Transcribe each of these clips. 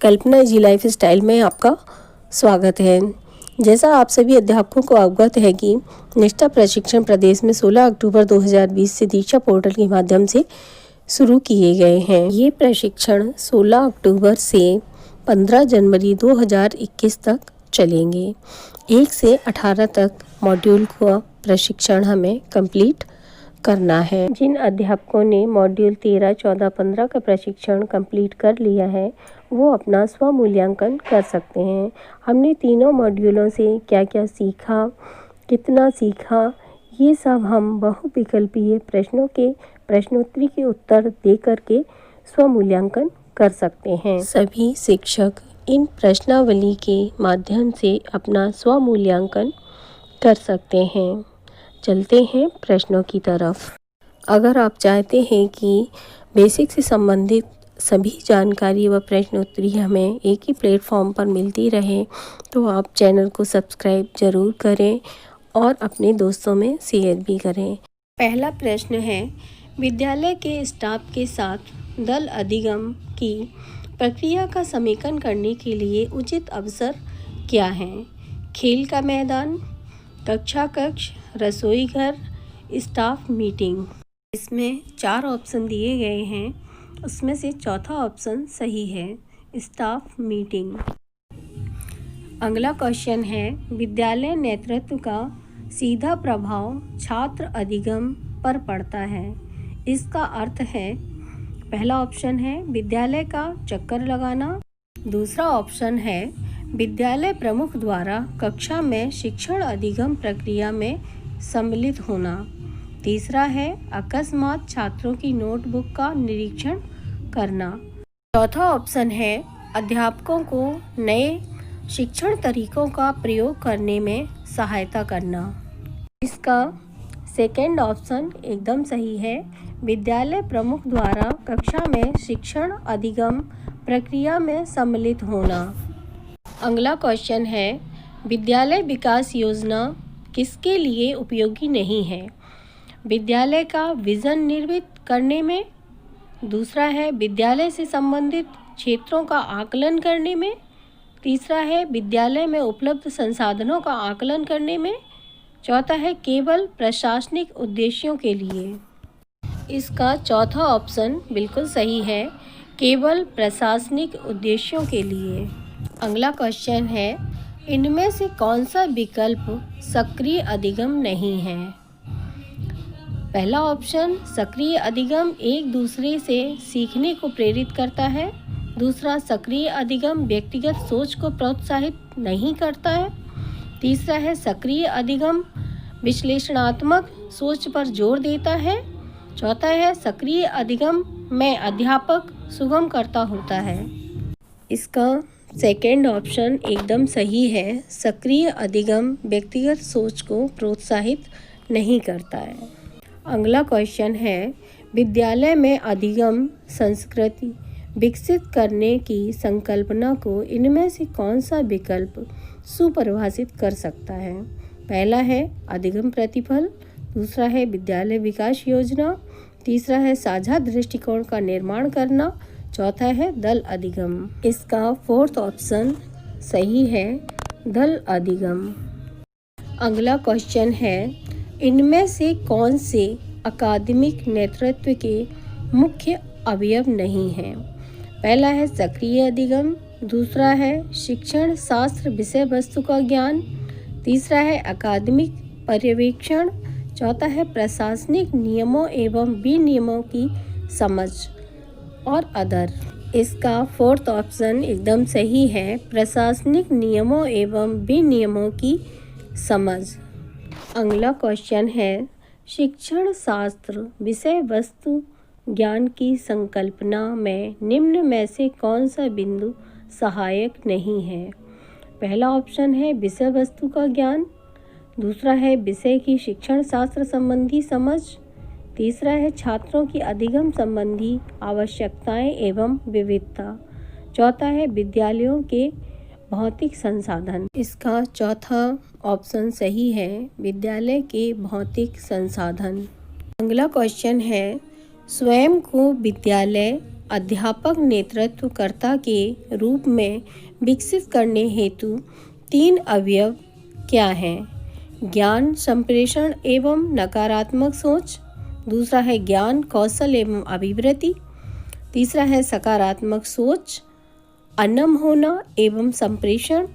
कल्पना जी life style में आपका स्वागत है। जैसा आप सभी अध्यापकों को अवगत है कि निष्ठा प्रशिक्षण प्रदेश में 16 अक्टूबर 2020 से दीक्षा पोर्टल के माध्यम से शुरू किए गए हैं। ये प्रशिक्षण 16 अक्टूबर से 15 जनवरी 2021 तक चलेंगे। 1 से 18 तक मॉड्यूल का प्रशिक्षण हमें कंप्लीट करना है। जिन अध्यापकों ने मॉड्यूल 13, 14, 15 का प्रशिक्षण कंप्लीट कर लिया है वो अपना स्व मूल्यांकन कर सकते हैं। हमने तीनों मॉड्यूलों से क्या क्या सीखा, कितना सीखा, ये सब हम बहुविकल्पीय प्रश्नों के प्रश्नोत्तरी के उत्तर दे करके स्व मूल्यांकन कर सकते हैं। सभी शिक्षक इन प्रश्नावली के माध्यम से अपना स्व मूल्यांकन कर सकते हैं। चलते हैं प्रश्नों की तरफ। अगर आप चाहते हैं कि बेसिक से संबंधित सभी जानकारी व प्रश्नोत्तरी हमें एक ही प्लेटफॉर्म पर मिलती रहे तो आप चैनल को सब्सक्राइब जरूर करें और अपने दोस्तों में शेयर भी करें। पहला प्रश्न है, विद्यालय के स्टाफ के साथ दल अधिगम की प्रक्रिया का समेकन करने के लिए उचित अवसर क्या है? खेल का मैदान, कक्षा कक्ष, रसोई घर, स्टाफ मीटिंग। इसमें 4 ऑप्शन दिए गए हैं, उसमें से चौथा ऑप्शन सही है, स्टाफ मीटिंग। अगला क्वेश्चन है, विद्यालय नेतृत्व का सीधा प्रभाव छात्र अधिगम पर पड़ता है। इसका अर्थ है, पहला ऑप्शन है विद्यालय का चक्कर लगाना, दूसरा ऑप्शन है विद्यालय प्रमुख द्वारा कक्षा में शिक्षण अधिगम प्रक्रिया में सम्मिलित होना, तीसरा है अकस्मात छात्रों की नोटबुक का निरीक्षण करना, चौथा ऑप्शन है अध्यापकों को नए शिक्षण तरीकों का प्रयोग करने में सहायता करना। इसका सेकंड ऑप्शन एकदम सही है, विद्यालय प्रमुख द्वारा कक्षा में शिक्षण अधिगम प्रक्रिया में सम्मिलित होना। अगला क्वेश्चन है, विद्यालय विकास योजना किसके लिए उपयोगी नहीं है? विद्यालय का विजन निर्मित करने में, दूसरा है विद्यालय से संबंधित क्षेत्रों का आकलन करने में, तीसरा है विद्यालय में उपलब्ध संसाधनों का आकलन करने में, चौथा है केवल प्रशासनिक उद्देश्यों के लिए। इसका चौथा ऑप्शन बिल्कुल सही है, केवल प्रशासनिक उद्देश्यों के लिए। अगला क्वेश्चन है, इनमें से कौन सा विकल्प सक्रिय अधिगम नहीं है? पहला ऑप्शन सक्रिय अधिगम एक दूसरे से सीखने को प्रेरित करता है, दूसरा सक्रिय अधिगम व्यक्तिगत सोच को प्रोत्साहित नहीं करता है, तीसरा है सक्रिय अधिगम विश्लेषणात्मक सोच पर जोर देता है, चौथा है सक्रिय अधिगम में अध्यापक सुगम करता होता है। इसका सेकेंड ऑप्शन एकदम सही है, सक्रिय अधिगम व्यक्तिगत सोच को प्रोत्साहित नहीं करता है। अगला क्वेश्चन है, विद्यालय में अधिगम संस्कृति विकसित करने की संकल्पना को इनमें से कौन सा विकल्प सुपरिभाषित कर सकता है? पहला है अधिगम प्रतिफल, दूसरा है विद्यालय विकास योजना, तीसरा है साझा दृष्टिकोण का निर्माण करना, चौथा है दल अधिगम। इसका फोर्थ ऑप्शन सही है, दल अधिगम। अगला क्वेश्चन है, इनमें से कौन से अकादमिक नेतृत्व के मुख्य अवयव नहीं हैं? पहला है सक्रिय अधिगम, दूसरा है शिक्षण शास्त्र विषय वस्तु का ज्ञान, तीसरा है अकादमिक पर्यवेक्षण, चौथा है प्रशासनिक नियमों एवं विनियमों की समझ और अदर। इसका फोर्थ ऑप्शन एकदम सही है, प्रशासनिक नियमों एवं विनियमों की समझ। अगला क्वेश्चन है, शिक्षण शास्त्र विषय वस्तु ज्ञान की संकल्पना में निम्न में से कौन सा बिंदु सहायक नहीं है? पहला ऑप्शन है विषय वस्तु का ज्ञान, दूसरा है विषय की शिक्षण शास्त्र संबंधी समझ, तीसरा है छात्रों की अधिगम संबंधी आवश्यकताएं एवं विविधता, चौथा है विद्यालयों के भौतिक संसाधन। इसका चौथा ऑप्शन सही है, विद्यालय के भौतिक संसाधन। अगला क्वेश्चन है, स्वयं को विद्यालय अध्यापक नेतृत्वकर्ता के रूप में विकसित करने हेतु 3 अवयव क्या हैं? ज्ञान संप्रेषण एवं नकारात्मक सोच, दूसरा है ज्ञान कौशल एवं अभिवृद्धि, तीसरा है सकारात्मक सोच, अनम होना एवं संप्रेषण,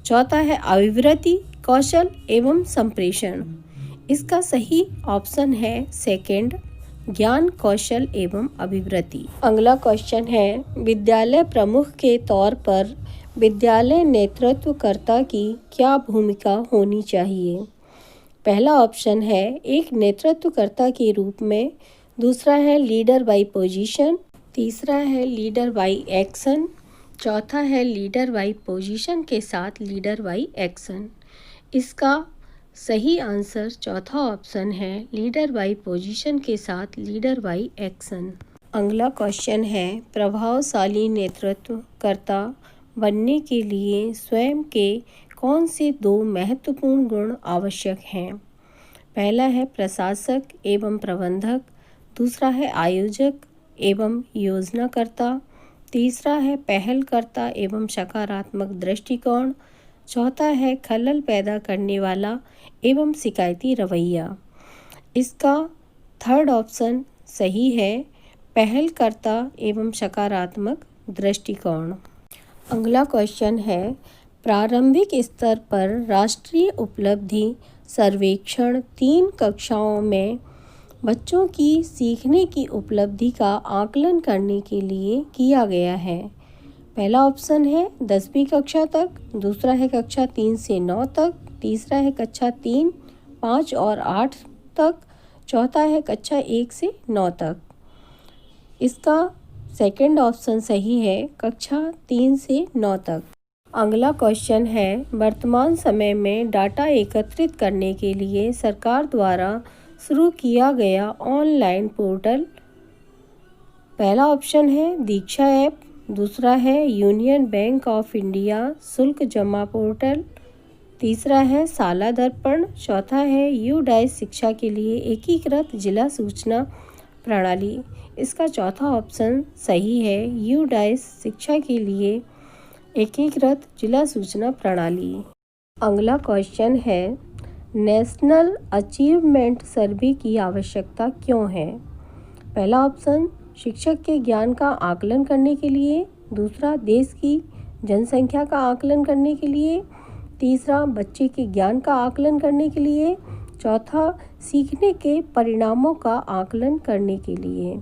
चौथा है अभिवृद्धि कौशल एवं संप्रेषण। इसका सही ऑप्शन है सेकंड, ज्ञान कौशल एवं अभिवृद्धि। अगला क्वेश्चन है, विद्यालय प्रमुख के तौर पर विद्यालय नेतृत्वकर्ता की क्या भूमिका होनी चाहिए? पहला ऑप्शन है एक नेतृत्वकर्ता के रूप में, दूसरा है लीडर बाय पोजीशन, तीसरा है लीडर बाय एक्शन, चौथा है लीडर बाय पोजीशन के साथ लीडर बाय एक्शन। इसका सही आंसर चौथा ऑप्शन है लीडर बाय पोजीशन के साथ लीडर बाय एक्शन। अगला क्वेश्चन है, प्रभावशाली नेतृत्वकर्ता बनने के लिए स्वयं के कौन से 2 महत्वपूर्ण गुण आवश्यक हैं? पहला है प्रशासक एवं प्रबंधक, दूसरा है आयोजक एवं योजनाकर्ता, तीसरा है पहलकर्ता एवं सकारात्मक दृष्टिकोण, चौथा है खलल पैदा करने वाला एवं शिकायती रवैया। इसका थर्ड ऑप्शन सही है, पहलकर्ता एवं सकारात्मक दृष्टिकोण। अगला क्वेश्चन है, प्रारंभिक स्तर पर राष्ट्रीय उपलब्धि सर्वेक्षण 3 कक्षाओं में बच्चों की सीखने की उपलब्धि का आकलन करने के लिए किया गया है। पहला ऑप्शन है 10वीं कक्षा तक, दूसरा है कक्षा 3 से 9 तक, तीसरा है कक्षा 3, 5 और 8 तक, चौथा है कक्षा 1 से 9 तक। इसका सेकंड ऑप्शन सही है, कक्षा 3 से 9 तक। अगला क्वेश्चन है, वर्तमान समय में डाटा एकत्रित करने के लिए सरकार द्वारा शुरू किया गया ऑनलाइन पोर्टल। पहला ऑप्शन है दीक्षा ऐप, दूसरा है यूनियन बैंक ऑफ इंडिया शुल्क जमा पोर्टल, तीसरा है शाला दर्पण, चौथा है यूडाइस शिक्षा के लिए एकीकृत जिला सूचना प्रणाली। इसका चौथा ऑप्शन सही है, यूडाइस शिक्षा के लिए एकीकृत जिला सूचना प्रणाली। अगला क्वेश्चन है, नेशनल अचीवमेंट सर्वे की आवश्यकता क्यों है? पहला ऑप्शन शिक्षक के ज्ञान का आकलन करने के लिए, दूसरा देश की जनसंख्या का आकलन करने के लिए, तीसरा बच्चे के ज्ञान का आकलन करने के लिए, चौथा सीखने के परिणामों का आकलन करने के लिए।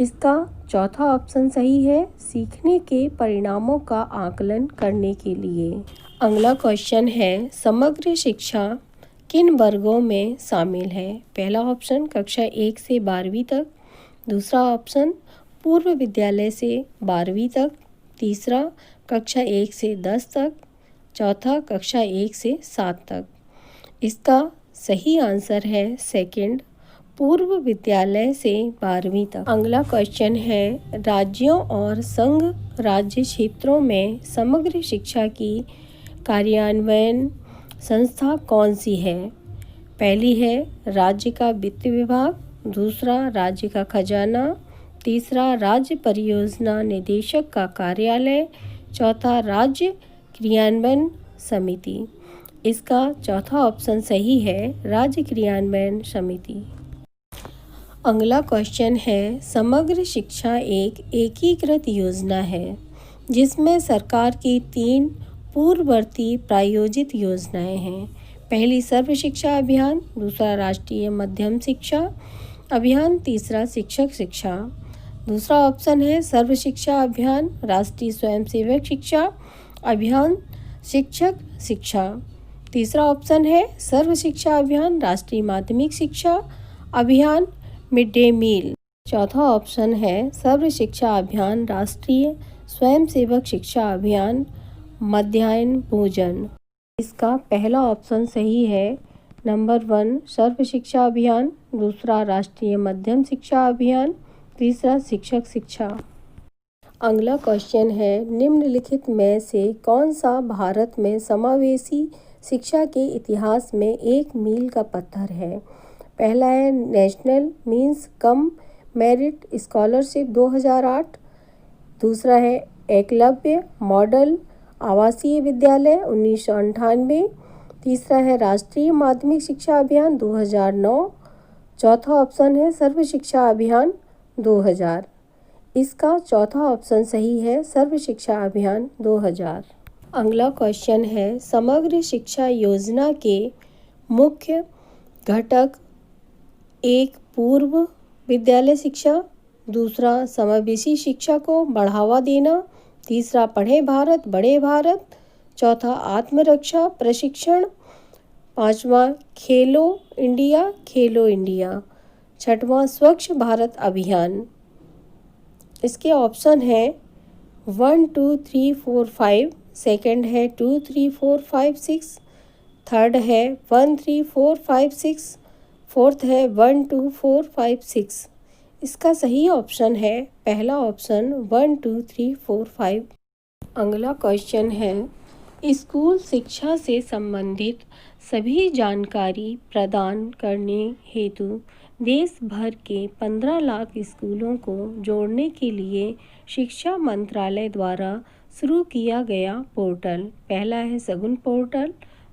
इसका चौथा ऑप्शन सही है, सीखने के परिणामों का आकलन करने के लिए। अगला क्वेश्चन है, समग्र शिक्षा किन वर्गों में शामिल है? पहला ऑप्शन कक्षा 1 से 12वीं तक, दूसरा ऑप्शन पूर्व विद्यालय से 12वीं तक, तीसरा कक्षा 1 से 10 तक, चौथा कक्षा 1 से 7 तक। इसका सही आंसर है सेकंड, पूर्व विद्यालय से 12वीं तक। अगला क्वेश्चन है, राज्यों और संघ राज्य क्षेत्रों में समग्र शिक्षा की कार्यान्वयन संस्था कौन सी है? पहली है राज्य का वित्त विभाग, दूसरा राज्य का खजाना, तीसरा राज्य परियोजना निदेशक का कार्यालय, चौथा राज्य क्रियान्वयन समिति। इसका चौथा ऑप्शन सही है, राज्य क्रियान्वयन समिति। अगला क्वेश्चन है, समग्र शिक्षा एक एकीकृत योजना है जिसमें सरकार की 3 पूर्ववर्ती प्रायोजित योजनाएं हैं। पहली सर्व शिक्षा अभियान, दूसरा राष्ट्रीय मध्यम शिक्षा अभियान, तीसरा शिक्षक शिक्षा। दूसरा ऑप्शन है सर्व शिक्षा अभियान, राष्ट्रीय स्वयंसेवक शिक्षा अभियान, शिक्षक शिक्षा। तीसरा ऑप्शन है सर्व शिक्षा अभियान, राष्ट्रीय माध्यमिक शिक्षा अभियान, मिड डे मील। चौथा ऑप्शन है सर्व शिक्षा अभियान, राष्ट्रीय स्वयंसेवक शिक्षा अभियान, मध्याह्न भोजन। इसका पहला ऑप्शन सही है, नंबर 1 सर्व शिक्षा अभियान, दूसरा राष्ट्रीय मध्यम शिक्षा अभियान, तीसरा शिक्षक शिक्षा। अगला क्वेश्चन है, निम्नलिखित में से कौन सा भारत में समावेशी शिक्षा के इतिहास में एक मील का पत्थर है? पहला है national means cum merit scholarship 2008। दूसरा है एकलव्य मॉडल आवासीय विद्यालय 1998। तीसरा है राष्ट्रीय माध्यमिक शिक्षा अभियान 2009। चौथा ऑप्शन है सर्व शिक्षा अभियान 2000। इसका चौथा ऑप्शन सही है, सर्व शिक्षा अभियान 2000। अगला क्वेश्चन है, समग्र शिक्षा योजना के मुख्य घटक एक पूर्व विद्यालय शिक्षा, दूसरा समावेशी शिक्षा को बढ़ावा देना, तीसरा पढ़े भारत बड़े भारत, चौथा आत्मरक्षा प्रशिक्षण, पांचवा खेलो इंडिया, छठवां स्वच्छ भारत अभियान। इसके ऑप्शन है 1 2 3 4 5, सेकंड है 2 3 4 5 6, थर्ड है 1 3 4 5 6, फोर्थ है 1 2 4 5 6। इसका सही ऑप्शन है पहला ऑप्शन 1 2 3 4 5। अगला क्वेश्चन है, स्कूल शिक्षा से संबंधित सभी जानकारी प्रदान करने हेतु देश भर के 15 लाख स्कूलों को जोड़ने के लिए शिक्षा मंत्रालय द्वारा शुरू किया गया पोर्टल। पहला है सगुन पोर्टल,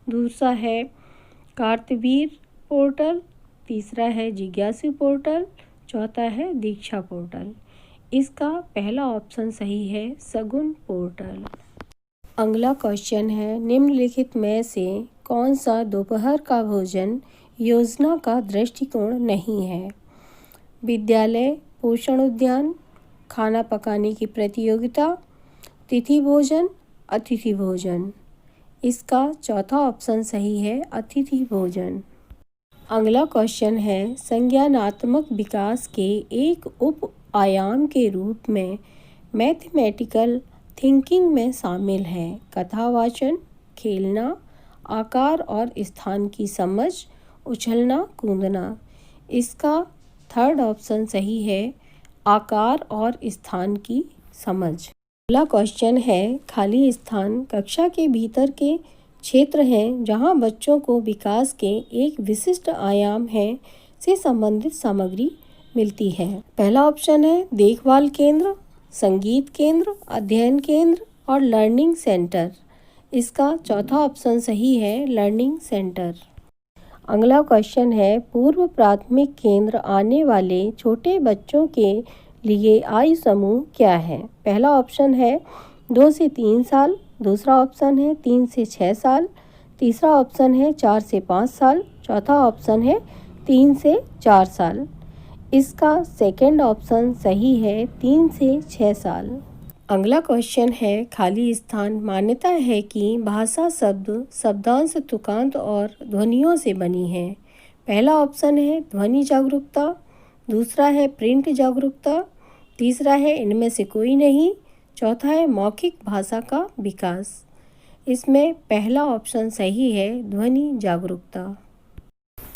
दूसरा है कार्तवीर पोर्टल, तीसरा है जिज्ञासु पोर्टल, चौथा है दीक्षा पोर्टल। इसका पहला ऑप्शन सही है, सगुन पोर्टल। अगला क्वेश्चन है, निम्नलिखित में से कौन सा दोपहर का भोजन योजना का दृष्टिकोण नहीं है? विद्यालय पोषण उद्यान, खाना पकाने की प्रतियोगिता, तिथि भोजन, अतिथि भोजन। इसका चौथा ऑप्शन सही है, अतिथि भोजन। अगला क्वेश्चन है, संज्ञानात्मक विकास के एक उप आयाम के रूप में मैथमेटिकल थिंकिंग में शामिल है कथावाचन, खेलना, आकार और स्थान की समझ, उछलना कूदना। इसका थर्ड ऑप्शन सही है, आकार और स्थान की समझ। अगला क्वेश्चन है, खाली स्थान कक्षा के भीतर के क्षेत्र हैं जहां बच्चों को विकास के एक विशिष्ट आयाम है से संबंधित सामग्री मिलती है। पहला ऑप्शन है देखभाल केंद्र, संगीत केंद्र, अध्ययन केंद्र और लर्निंग सेंटर। इसका चौथा ऑप्शन सही है, लर्निंग सेंटर। अगला क्वेश्चन है, पूर्व प्राथमिक केंद्र आने वाले छोटे बच्चों के लिए आयु समूह क्या है? पहला ऑप्शन है 2 से 3 साल, दूसरा ऑप्शन है 3 से 6 साल, तीसरा ऑप्शन है 4 से 5 साल, चौथा ऑप्शन है 3 से 4 साल। इसका सेकंड ऑप्शन सही है, 3 से 6 साल। अगला क्वेश्चन है, खाली स्थान मान्यता है कि भाषा शब्द शब्दांश तुकांत और ध्वनियों से बनी है। पहला ऑप्शन है ध्वनि जागरूकता, दूसरा है प्रिंट जागरूकता, तीसरा है इनमें से कोई नहीं, चौथा है मौखिक भाषा का विकास। इसमें पहला ऑप्शन सही है, ध्वनि जागरूकता।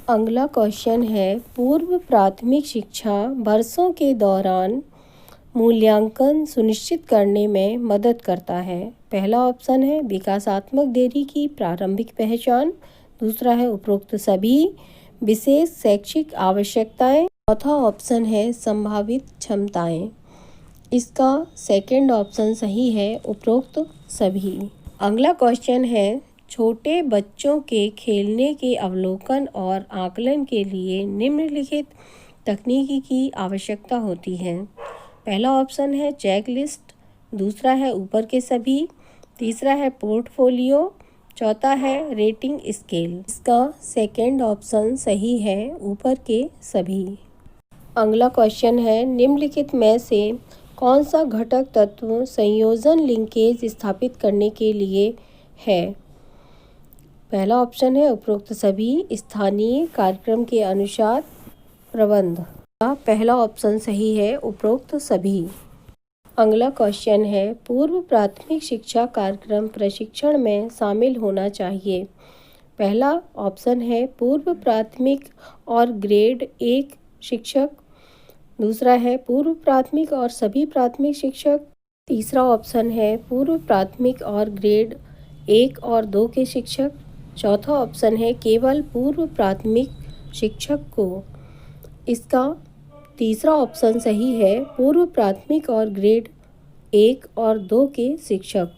अगला क्वेश्चन है, पूर्व प्राथमिक शिक्षा वर्षों के दौरान मूल्यांकन सुनिश्चित करने में मदद करता है। पहला ऑप्शन है विकासात्मक देरी की प्रारंभिक पहचान, दूसरा है उपरोक्त सभी विशेष शैक्षिक आवश्यकताएं, चौथा ऑप्शन है संभावित क्षमताएं। इसका सेकंड ऑप्शन सही है, उपरोक्त सभी। अगला क्वेश्चन है, छोटे बच्चों के खेलने के अवलोकन और आकलन के लिए निम्नलिखित तकनीकी की आवश्यकता होती है। पहला ऑप्शन है चेक लिस्ट, दूसरा है ऊपर के सभी, तीसरा है पोर्टफोलियो, चौथा है रेटिंग स्केल। इसका सेकंड ऑप्शन सही है, ऊपर के सभी। अगला क्वेश्चन है, निम्नलिखित में से कौन सा घटक तत्व संयोजन लिंकेज स्थापित करने के लिए है? पहला ऑप्शन है उपरोक्त सभी, स्थानीय कार्यक्रम के अनुसार प्रबंध। पहला ऑप्शन सही है, उपरोक्त सभी। अगला क्वेश्चन है, पूर्व प्राथमिक शिक्षा कार्यक्रम प्रशिक्षण में शामिल होना चाहिए। पहला ऑप्शन है पूर्व प्राथमिक और ग्रेड 1 शिक्षक, दूसरा है पूर्व प्राथमिक और सभी प्राथमिक शिक्षक, तीसरा ऑप्शन है पूर्व प्राथमिक और ग्रेड 1 और 2 के शिक्षक, चौथा ऑप्शन है केवल पूर्व प्राथमिक शिक्षक को। इसका तीसरा ऑप्शन सही है, पूर्व प्राथमिक और ग्रेड 1 और 2 के शिक्षक।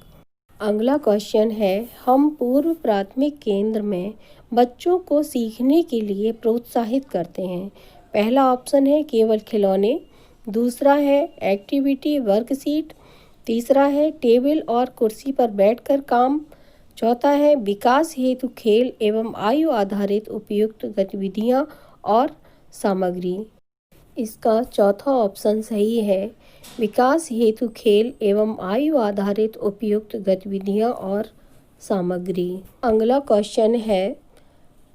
अगला क्वेश्चन है, हम पूर्व प्राथमिक केंद्र में बच्चों को सीखने के लिए प्रोत्साहित करते हैं। पहला ऑप्शन है केवल खिलौने, दूसरा है एक्टिविटी वर्कशीट, तीसरा है टेबल और कुर्सी पर बैठकर काम, चौथा है विकास हेतु खेल एवं आयु आधारित उपयुक्त गतिविधियां और सामग्री। इसका चौथा ऑप्शन सही है, विकास हेतु खेल एवं आयु आधारित उपयुक्त गतिविधियां और सामग्री। अगला क्वेश्चन है,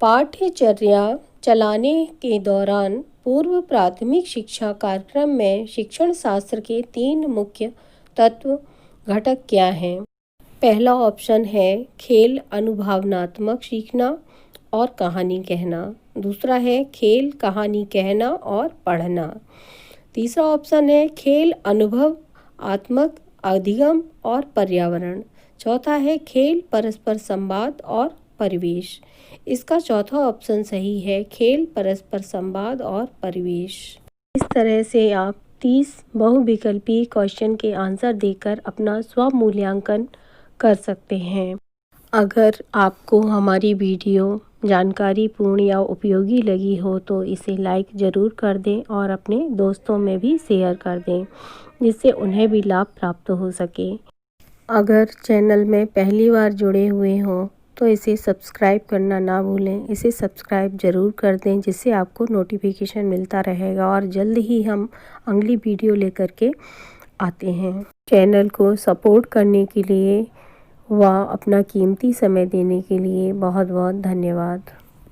पाठ्यचर्या चलाने के दौरान पूर्व प्राथमिक शिक्षा कार्यक्रम में शिक्षण शास्त्र के 3 मुख्य तत्व घटक क्या हैं? पहला ऑप्शन है खेल अनुभवनात्मक सीखना और कहानी कहना, दूसरा है खेल कहानी कहना और पढ़ना, तीसरा ऑप्शन है खेल अनुभव आत्मक अधिगम और पर्यावरण, चौथा है खेल परस्पर संवाद और परिवेश। इसका चौथा ऑप्शन सही है, खेल परस्पर संवाद और परिवेश। इस तरह से आप 30 बहुविकल्पी क्वेश्चन के आंसर देकर अपना स्वमूल्यांकन कर सकते हैं। अगर आपको हमारी वीडियो जानकारीपूर्ण या उपयोगी लगी हो तो इसे लाइक ज़रूर कर दें और अपने दोस्तों में भी शेयर कर दें, जिससे उन्हें भी लाभ प्राप्त हो सके। अगर चैनल में पहली बार जुड़े हुए हों तो इसे सब्सक्राइब करना ना भूलें। इसे सब्सक्राइब ज़रूर कर दें, जिससे आपको नोटिफिकेशन मिलता रहेगा और जल्द ही हम अगली वीडियो लेकर के आते हैं। चैनल को सपोर्ट करने के लिए व अपना कीमती समय देने के लिए बहुत बहुत धन्यवाद।